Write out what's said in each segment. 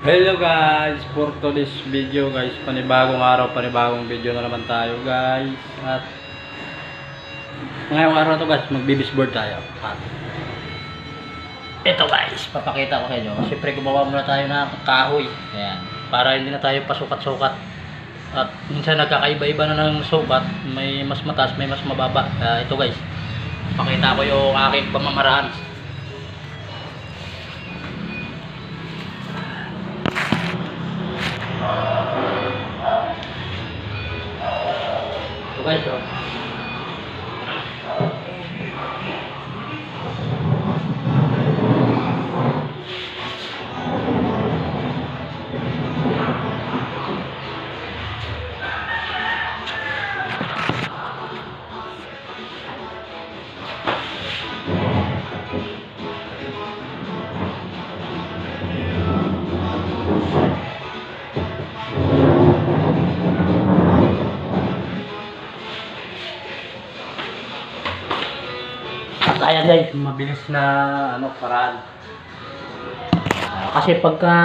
Hello guys, for today's video guys, panibagong araw, panibagong video na naman tayo guys. At ngayong araw to guys, magbibisboard tayo. At ito guys, papakita ko sa inyo. Siyempre gumawa muna tayo ng kahoy. Ayan, para hindi na tayo pasukat-sukat. At minsan nagkakaiba-iba na ng sukat, may mas mataas, may mas mababa. Ito guys, pakita ko yung aking pamamaraan. Ito guys, oh. Ayan guys, mabilis na paraan. Kasi pagka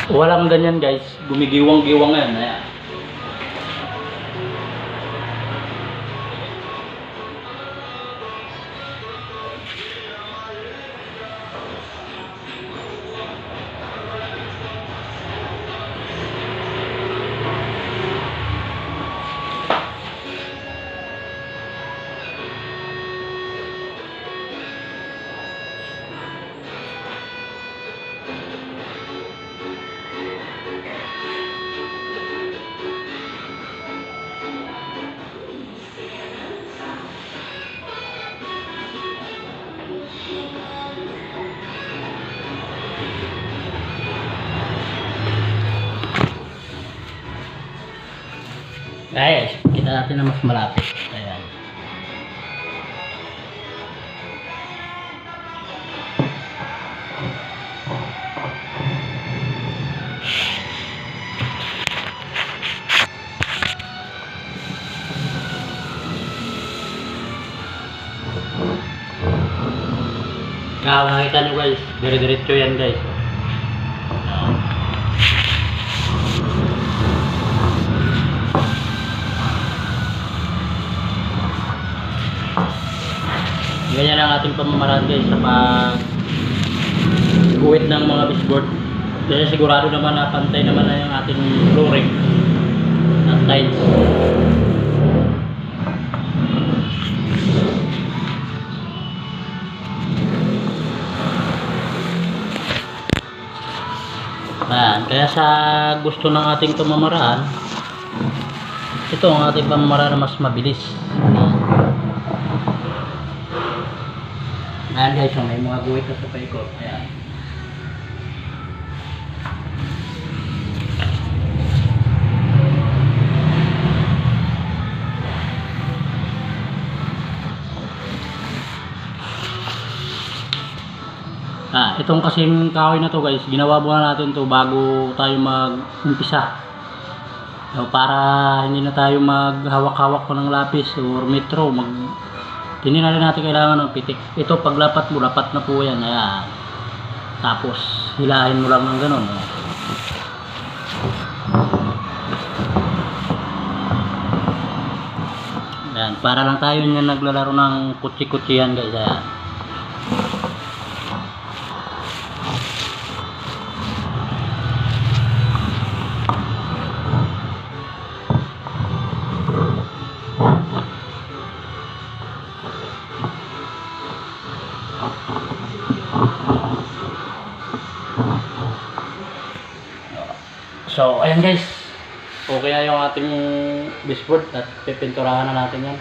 walang ganyan guys, gumigiwang-giwang yan. Ayan. Guys, kita natin na mas malapit. Ayan. Makikita nyo guys, dire-diretso yan guys. Ganyan ang ating pamamaraan guys sa pag-guhit ng mga baseboard. Kasi sigurado naman na pantay naman na yung ating flooring at tiles. Ayan, kaya sa gusto ng ating pamamaraan, ito ang ating pamamaraan na mas mabilis. Ayan guys, may mga guhit na sa paikot. Ayan. Itong kasing kahoy na to guys, ginawa muna natin to bago tayo mag-umpisa. Para hindi na tayo maghawak-hawak pa ng lapis or metro, hindi na rin natin kailangan ng pitik. Ito paglapat mo, lapat na po yan. Ayan. Tapos hilahin mo lang ng ganun. Ayan. Para lang tayo nyo naglalaro ng kutsi-kutsihan guys. Ayan. So, ayan guys. Okay na yung ating baseboard at pipinturahan na natin yan.